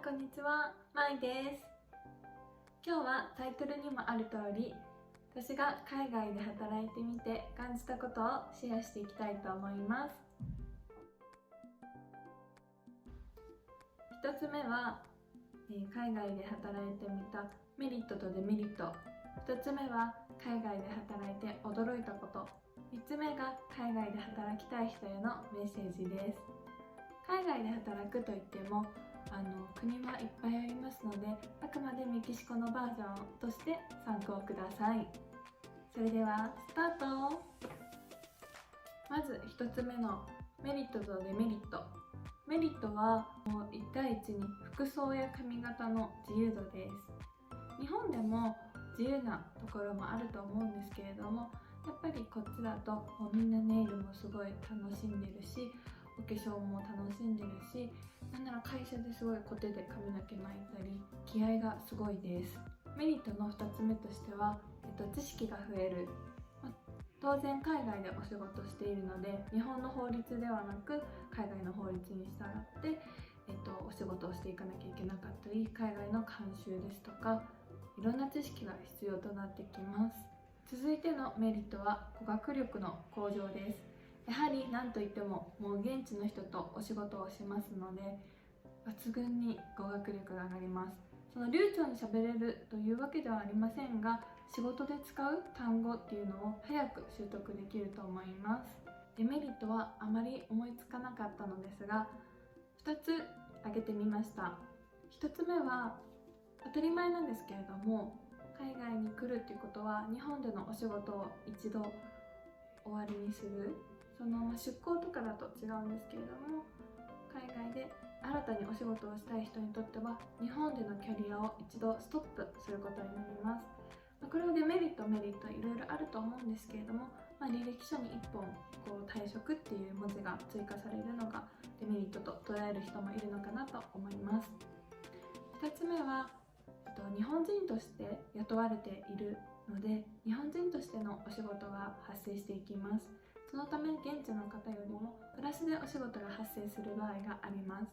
こんにちは、まいです。今日はタイトルにもある通り、私が海外で働いてみて感じたことをシェアしていきたいと思います。一つ目は、海外で働いてみたメリットとデメリット。二つ目は海外で働いて驚いたこと。三つ目が海外で働きたい人へのメッセージです。海外で働くといっても国はいっぱいありますので、あくまでメキシコのバージョンとして参考ください。それではスタート。まず1つ目のメリットとデメリット。メリットは1対1に服装や髪型の自由度です。日本でも自由なところもあると思うんですけれども、やっぱりこっちだとみんなネイルもすごい楽しんでるし、お化粧も楽しんでるし、なんなら会社ですごいコテで髪の毛巻いたり気合がすごいです。メリットの2つ目としては、知識が増える。当然海外でお仕事しているので、日本の法律ではなく海外の法律に従って、お仕事をしていかなきゃいけなかったり、海外の慣習ですとかいろんな知識が必要となってきます。続いてのメリットは語学力の向上です。やはり何といっても現地の人とお仕事をしますので、抜群に語学力が上がります。その流暢に喋れるというわけではありませんが、仕事で使う単語っていうのを早く習得できると思います。デメリットはあまり思いつかなかったのですが、2つ挙げてみました。1つ目は当たり前なんですけれども、海外に来るっていうことは日本でのお仕事を一度終わりにする、出向とかだと違うんですけれども、海外で新たにお仕事をしたい人にとっては日本でのキャリアを一度ストップすることになります。これはデメリットメリットいろいろあると思うんですけれども、履歴書に1本退職っていう文字が追加されるのがデメリットと捉える人もいるのかなと思います。2つ目は日本人として雇われているので、日本人としてのお仕事が発生していきます。そのため現地の方よりもプラスでお仕事が発生する場合があります。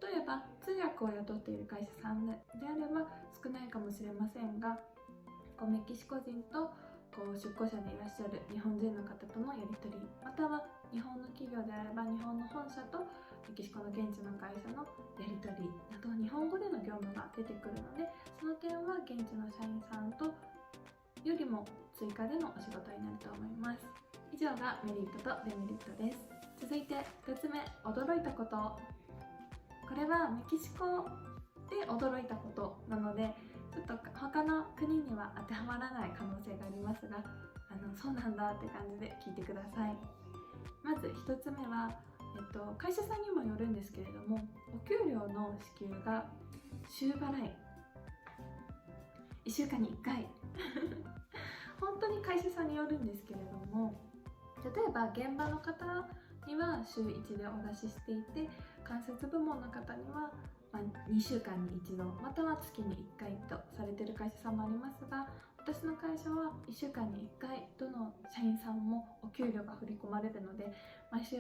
例えば通訳を雇っている会社さんであれば少ないかもしれませんが、メキシコ人と出向者でいらっしゃる日本人の方とのやり取り、または日本の企業であれば日本の本社とメキシコの現地の会社のやり取りなど、日本語での業務が出てくるので、その点は現地の社員さんとよりも追加でのお仕事になると思います。以上がメリットとデメリットです。続いて2つ目、驚いたこと。これはメキシコで驚いたことなので、ちょっと他の国には当てはまらない可能性がありますが、そうなんだって感じで聞いてください。まず1つ目は、会社さんにもよるんですけれども、お給料の支給が週払い、1週間に1回本当に会社さんによるんですけれども、例えば現場の方には週1でお出ししていて、間接部門の方には2週間に1度または月に1回とされている会社さんもありますが、私の会社は1週間に1回どの社員さんもお給料が振り込まれるので、毎週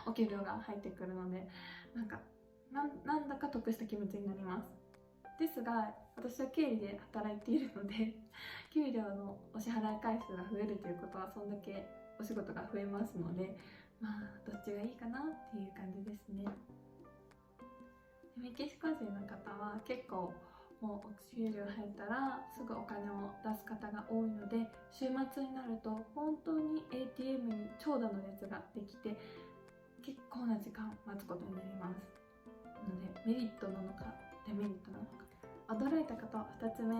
お給料が入ってくるので、なんだか得した気持ちになります。ですが私は経理で働いているので、給料のお支払い回数が増えるということはそんだけお仕事が増えますので、どっちがいいかなっていう感じですね。メキシコ人の方は結構もうお給料入ったらすぐお金を出す方が多いので、週末になると本当に ATM に長蛇の列ができて結構な時間待つことになります。なのでメリットなのかデメリットなのか。驚いたこと2つ目、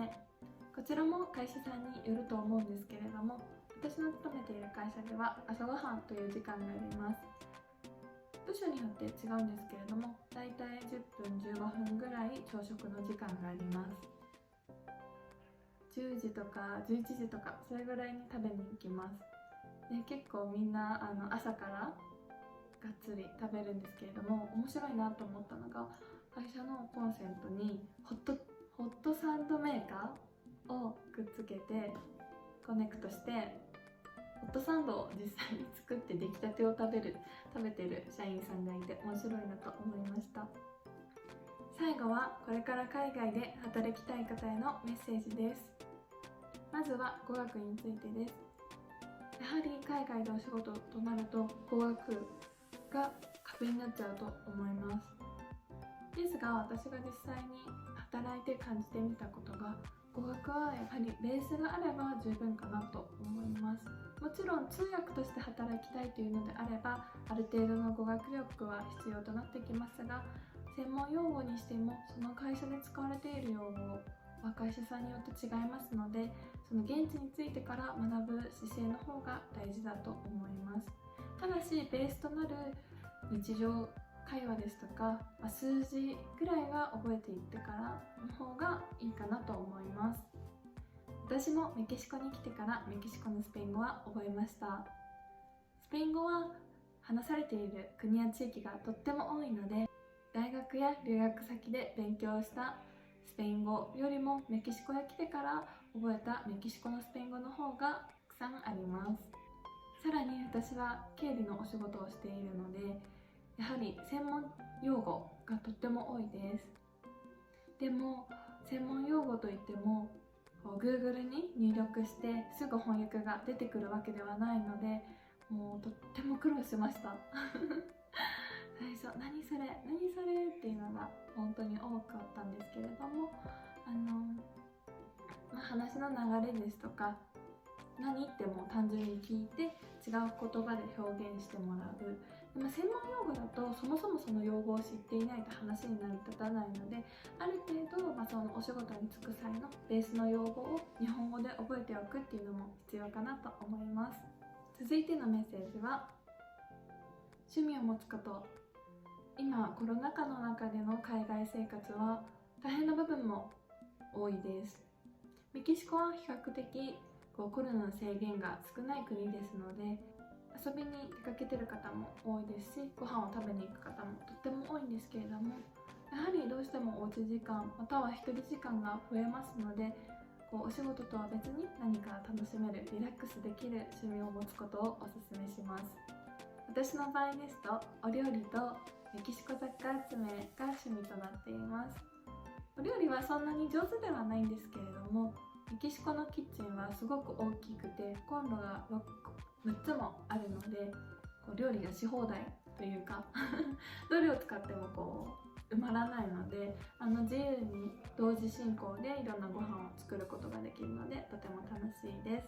こちらも会社さんによると思うんですけれども、私の勤めている会社では朝ごはんという時間があります。部署によって違うんですけれども、だいたい10分15分ぐらい朝食の時間があります。10時とか11時とかそれぐらいに食べに行きます。で結構みんな朝からがっつり食べるんですけれども、面白いなと思ったのが、会社のコンセントにホットサンドメーカーをくっつけてコネクトして、ホットサンドを実際に作って出来たてを食べてる社員さんがいて面白いなと思いました。最後はこれから海外で働きたい方へのメッセージです。まずは語学についてです。やはり海外でお仕事となると語学が壁になっちゃうと思います。ですが私が実際に働いて感じてみたことが、語学はやはりベースがあれば十分かなと思います。もちろん通訳として働きたいというのであればある程度の語学力は必要となってきますが、専門用語にしてもその会社で使われている用語は会社さんによって違いますので、その現地についてから学ぶ姿勢の方が大事だと思います。ただしベースとなる日常会話ですとか、数字ぐらいは覚えていってからの方がいいかなと思います。私もメキシコに来てからメキシコのスペイン語は覚えました。スペイン語は話されている国や地域がとっても多いので、大学や留学先で勉強したスペイン語よりもメキシコへ来てから覚えたメキシコのスペイン語の方がたくさんあります。さらに私は経理のお仕事をしているので、やはり専門用語がとっても多いです。でも専門用語といってもGoogle に入力してすぐ翻訳が出てくるわけではないので、もうとっても苦労しました最初何それっていうのが本当に多かったんですけれども、話の流れですとか何っても単純に聞いて違う言葉で表現してもらう。専門用語だとそもそもその用語を知っていないと話に成り立たないので、ある程度、そのお仕事に就く際のベースの用語を日本語で覚えておくっていうのも必要かなと思います。続いてのメッセージは、趣味を持つこと。今コロナ禍の中での海外生活は大変な部分も多いです。メキシコは比較的コロナの制限が少ない国ですので、遊びに出かけてる方も多いですし、ご飯を食べに行く方もとっても多いんですけれども、やはりどうしてもおうち時間または一人時間が増えますので、お仕事とは別に何か楽しめるリラックスできる趣味を持つことをおすすめします。私の場合ですとお料理とメキシコ雑貨集めが趣味となっています。お料理はそんなに上手ではないんですけれども、メキシコのキッチンはすごく大きくてコンロが6つもあるので、料理がし放題というかどれを使っても埋まらないので、自由に同時進行でいろんなご飯を作ることができるのでとても楽しいです。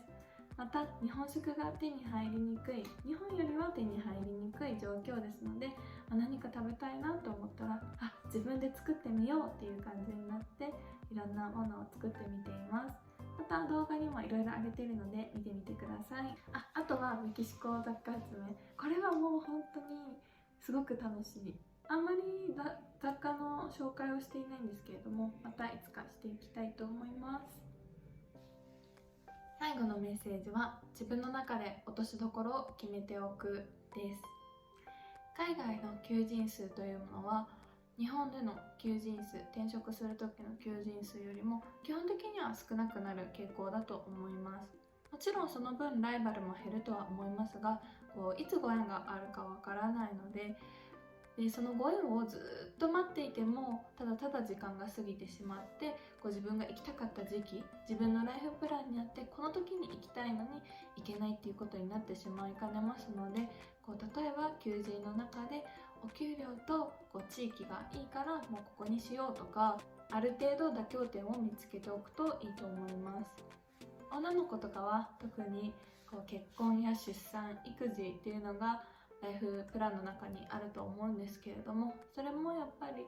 また日本食が手に入りにくい、日本よりは手に入りにくい状況ですので、何か食べたいなと思ったら自分で作ってみようっていう感じになっていろんなものを作ってみています。また動画にもいろいろ上げているので見てみてください。あとはメキシコ雑貨集め、これはもう本当にすごく楽しい。あんまり雑貨の紹介をしていないんですけれども、またいつかしていきたいと思います。最後のメッセージは、自分の中で落としどころを決めておくです。海外の求人数というものは日本での求人数、転職する時の求人数よりも基本的には少なくなる傾向だと思います。もちろんその分ライバルも減るとは思いますが、いつご縁があるかわからないので、そのご縁をずっと待っていてもただただ時間が過ぎてしまって、自分が行きたかった時期、自分のライフプランにあってこの時に行きたいのに行けないっていうことになってしまいかねますので、例えば求人の中でお給料と地域がいいからもうここにしようとか、ある程度妥協点を見つけておくといいと思います。女の子とかは特に結婚や出産、育児っていうのがライフプランの中にあると思うんですけれども、それもやっぱり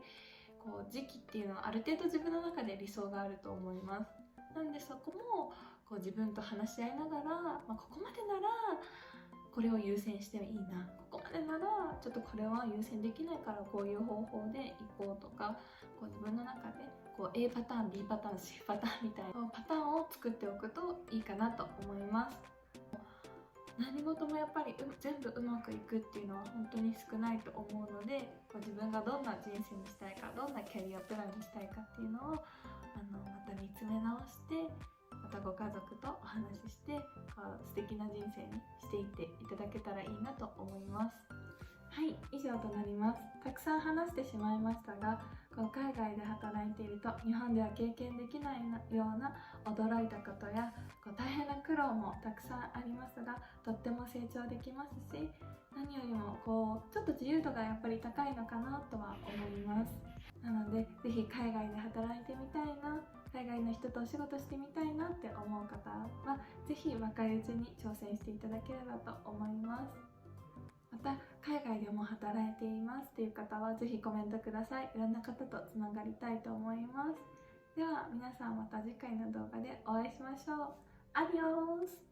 時期っていうのはある程度自分の中で理想があると思います。なんでそこも自分と話し合いながら、ここまでならこれを優先していいな、ここまでならちょっとこれは優先できないからこういう方法で行こうとか、自分の中でA パターン、B パターン、C パターンみたいなパターンを作っておくといいかなと思います。何事もやっぱり全部うまくいくっていうのは本当に少ないと思うので、自分がどんな人生にしたいか、どんなキャリアプランにしたいかっていうのをまた見つめ直して、またご家族とお話しして素敵な人生にしていっていただけたらいいなと思います。はい、以上となります。たくさん話してしまいましたが、海外で働いていると日本では経験できないような驚いたことや大変な苦労もたくさんありますが、とっても成長できますし、何よりもちょっと自由度がやっぱり高いのかなとは思います。なのでぜひ海外で働いてみたいな、海外の人とお仕事してみたいなって思う方はぜひ若いうちに挑戦していただければと思います。また海外でも働いていますという方はぜひコメントください。いろんな方とつながりたいと思います。では皆さんまた次回の動画でお会いしましょう。アディオース。